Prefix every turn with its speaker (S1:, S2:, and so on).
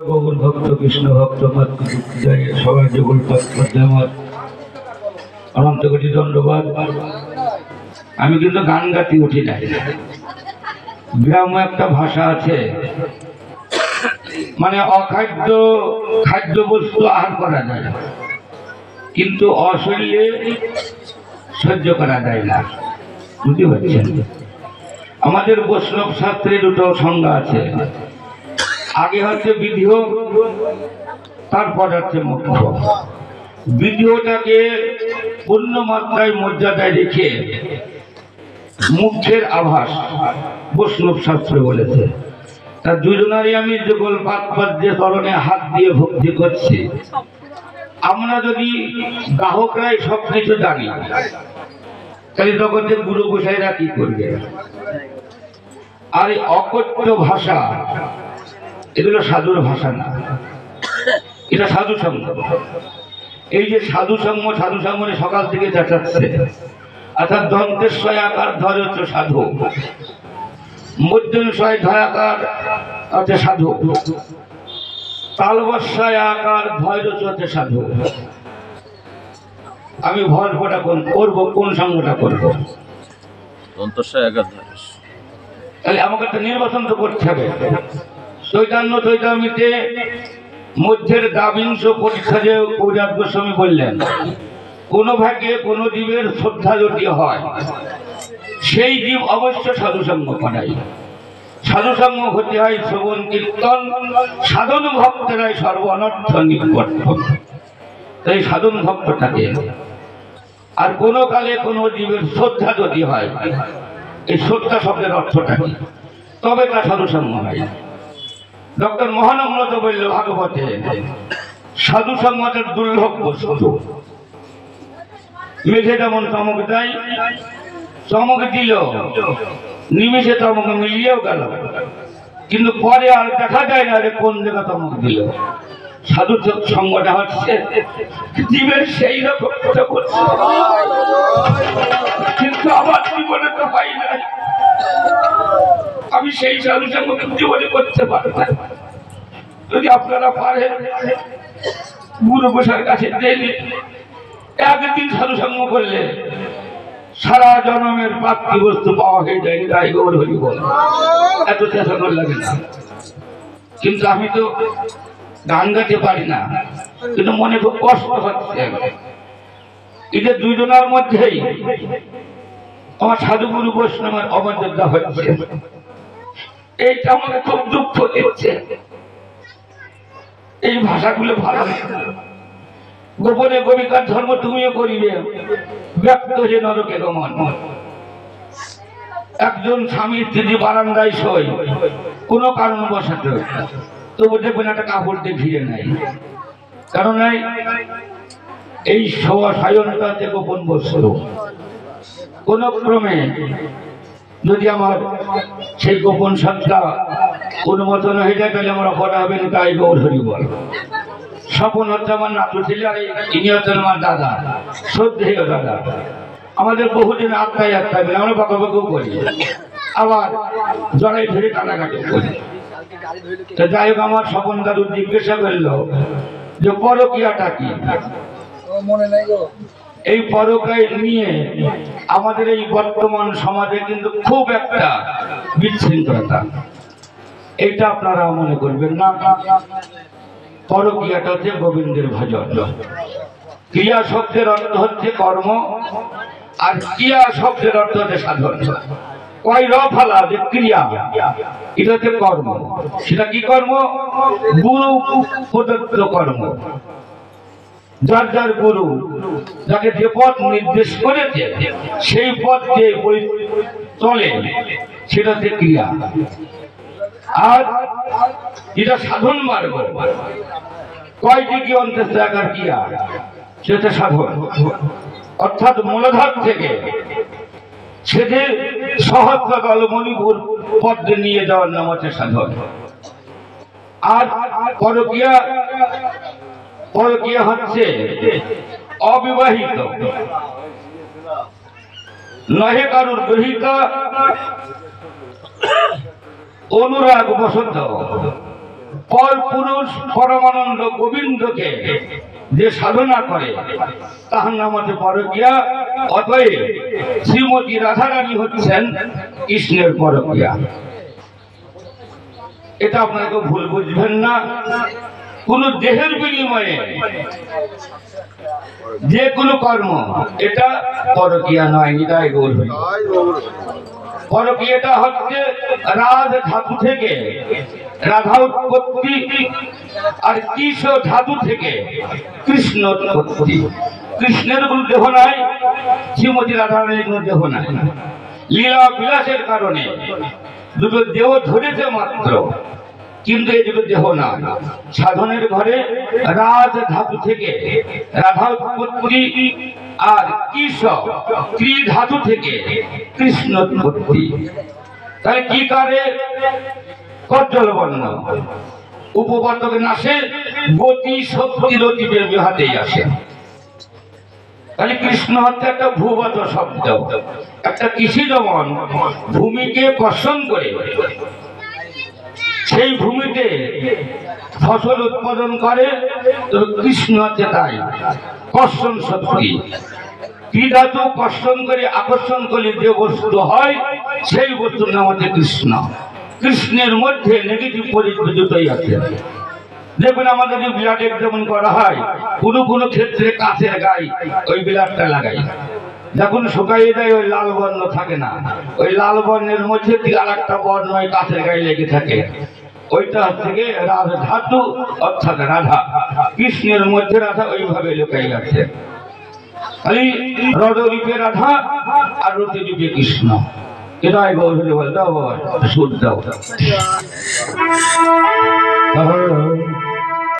S1: গৌর ভক্ত কৃষ্ণ ভক্ত মাতৃ সবাই যুগল আমার অনন্ত কোটি ধন্যবাদ। আমি কিন্তু গান গাতি উঠি নাই। গ্রাম একটা ভাষা আছে, মানে অখাদ্য খাদ্য বস্তু আহার করা যায় কিন্তু অশরীরে সহ্য করা যায় না। বুঝতে পারছেন? আমাদের বৈষ্ণব শাস্ত্রে দুটো সংজ্ঞা আছে। আগে হচ্ছে বিধিও, তারপর হচ্ছে মুখ্য। বিধিওটাকে পূর্ণ মাত্রায় মর্যাদায় রেখে মুখ্যের আভাস বৈষ্ণব শাস্ত্র বলেছে। তার দুজনারই আমি যুগল পাৎপর্যে চরণে হাত দিয়ে ভক্তি করছি। আমরা যদি গ্রাহকরাই সব কিছু জানি তাহলে জগতের গুরু গোসাইরা কি করবে? আর এই অকথ্য ভাষা, এগুলো সাধুর ভাষা না, এটা সাধু সঙ্গ। এই যে সাধু সঙ্গ, সাধু সঙ্গ সকাল থেকে চেঁচাচ্ছে, অর্থাৎ দন্তেশ্বয় আকার ধরে হচ্ছে সাধু, মধ্যমশয় ধয়াকার হচ্ছে সাধু, তালবস্যায় আকার ধৈর্য হচ্ছে সাধু। আমি ভরটা কোন করবো, কোন সঙ্গটা করবো? তাহলে আমাকে একটা নির্বাচন তো করতে হবে। চৈতন্য চৈতামিতে মধ্যের দ্বাবিংশ পরীক্ষা যে কৌরাট গোস্বামী বললেন, কোন ভাগ্যে কোন জীবের শ্রদ্ধা যদি হয় সেই জীব অবশ্য সাধুসঙ্গ করাই। সাধুসঙ্গ হতে হয় শ্রবণ কীর্তন, সাধন ভক্তেরাই সর্ব অনর্থ নিবর্তন। এই সাধন ভক্তটাকে আর কোন কালে কোন জীবের শ্রদ্ধা যদি হয়, এই শ্রদ্ধা শব্দের অর্থটা কি? তবে তা সাধুসঙ্গ হয়। ডক্টর মহানম্রত বলল ভাগবতে, সাধু সঙ্গতের দুর্লভ বস্তু। মেঘে যেমন চমক দেয়, চমক দিল নিমিষে চমক মিলিয়েও গেল, কিন্তু পরে আর দেখা যায় না যে কোন জায়গা চমক দিল। সাধু সঙ্গটা হচ্ছে জীবের সেই রকম করছে, কিন্তু আমার জীবনে তো হয় না। আমি সেই সাধু সঙ্গ জীবনে করতে পারব না। যদি আপনারা পারেন, গুরু গোসাইয়ের কাছে গেলে একদিন সাধু সঙ্গ করলে সারা জন্মের প্রাপ্তি বস্তু পাওয়া হয়ে যায়। তাই গৌর হরি বল, এত চেষ্টা করে লাগে না। কিন্তু আমি তো গান গাইতে পারি না, কিন্তু মনে খুব কষ্ট হচ্ছে। এদের দুইজনের মধ্যেই আমার সাধুগুরু বৈষ্ণবের অমর্যাদা হচ্ছে। এইটা আমাকে খুব দুঃখ দিচ্ছে। এই ভাষাগুলো ভালো না। গোপনে গোপিকার ধর্ম তুমিও করিবে, ব্যক্ত যে নরকে গমন। একজন স্বামী স্ত্রী বারান্দায় শোয় কোন কারণ বসাতে, তবু দেখবেন একটা কাপড় দিয়ে ঘিরে নাই। কারণ এই সায়নটাতে গোপন বস্তু। কোন ক্রমে যদি আমার সেই গোপন সত্তা অনুমোদন হয়ে যায়, তাহলে আমরা করা হবে। তাই গৌর হরি বল। স্বপন হচ্ছে আমার নাতু ছিল, আর ইনি হচ্ছেন আমার দাদা, শ্রদ্ধেয় দাদা। আমাদের বহুদিন আত্মায় আত্মায় মিলে আমরা বকাবকিও করি, আবার জড়াই ধরে কাটাকাটি করি। যাই হোক, আমার স্বপন দাদু জিজ্ঞাসা করলো যে পরকীয়াটা কি? এই পরকীয়া নিয়ে আমাদের এই বর্তমান সমাজে কিন্তু খুব একটা বিশৃঙ্খলতা। এইটা আপনারা মনে করবেন না। পরকীয়াটা হচ্ছে গোবিন্দের ভজন। ক্রিয়া শব্দের অর্থ হচ্ছে কর্ম, আর ক্রিয়া শব্দের অর্থ হচ্ছে সাধন। কয় ফালা যে ক্রিয়া, এটা হচ্ছে কর্ম। সেটা কি কর্ম? গুরু প্রদত্ত কর্ম। যার যার গুরু যাকে যে পথ নির্দেশ করেছে সেই পথ যে চলে, সেটা হচ্ছে ক্রিয়া। আর এটা সাধন মার্গ। কয়টি কি অন্তঃসাকার ক্রিয়া, সেটা সাধন। অর্থাৎ মূলধার থেকে সেটি সহস্রকাল মণিপুর পথে নিয়ে যাওয়ার নাম হচ্ছে সাধন। আর পরকীয়া, পরকীয়া হচ্ছে অবিবাহিত, নহে কারুর গৃহীতা, অনুরাগ বসন্ত পর পুরুষ পরমানন্দ গোবিন্দকে যে সাধনা করে তাহার নাম হচ্ছে পরকীয়া। অতএব শ্রীমতী রাধারানী হচ্ছেন কৃষ্ণের পরকীয়া। এটা আপনাকে ভুল বুঝবেন না। কোন দেহের বিনিময়ে যে কোনো কর্ম এটা পরকীয়া নয়। নিতাই গৌর। পরকীয়াটা হচ্ছে রাজ ধাতু থেকে রাধা উৎপত্তি, আর কৃষ্ণ ধাতু থেকে কৃষ্ণ উৎপত্তি। কৃষ্ণের কোনো দেহ নাই, শ্রীমতী রাধারানীর কোনো দেহ নাই। লীলা বিলাসের কারণে দুটো দেহ ধরেছে মাত্র, কিন্তু এই দুটো দেহ না। সাধনের ঘরে রাজ ধাতু থেকে রাধা উৎপত্তি, আর কৃষ্ণ ত্রি ধাতু থেকে কৃষ্ণ উৎপত্তি। তাহলে কি কারে কজ্জল বর্ণ উপপাদ্যকে নাশে গতি শক্তি রতিবের বিহাতেই আসে। তাহলে কৃষ্ণ হচ্ছে একটা ভূগত শব্দ। একটা কৃষি যেমন ভূমিকে কর্ষণ করে সেই ভূমিতে ফসল উৎপাদন করে, তো কৃষ্ণ হচ্ছে তাই কর্ষণ শক্তি। ত্রিধাতু কর্ষণ করে আকর্ষণ করে যে বস্তু হয় সেই বস্তুর নাম হচ্ছে কৃষ্ণ। কৃষ্ণের মধ্যে নেগেটিভ পজিটিভ দুটোই আছে। দেখুন আমাদের যে ব্লাড এক্সামিন করা হয়, কোনো কোনো ক্ষেত্রে কাঁচের গায়ে ওই ব্লাডটা লাগাই, যখন শুকাইয়ে দেয় ওই লাল বর্ণ থাকে না, ওই লাল বর্ণের মধ্যে থেকে আর একটা বর্ণ ওই কাঁচের গায়ে লেগে থাকে। ওইটা থেকে রাধা ধাতু অর্থাৎ রাধা। কৃষ্ণের মধ্যে রাধা ওইভাবে লুকাই আছে। রডরূপে রাধা আর রতিরূপে কৃষ্ণ। এটাই গৌর বলতে সুর দাও।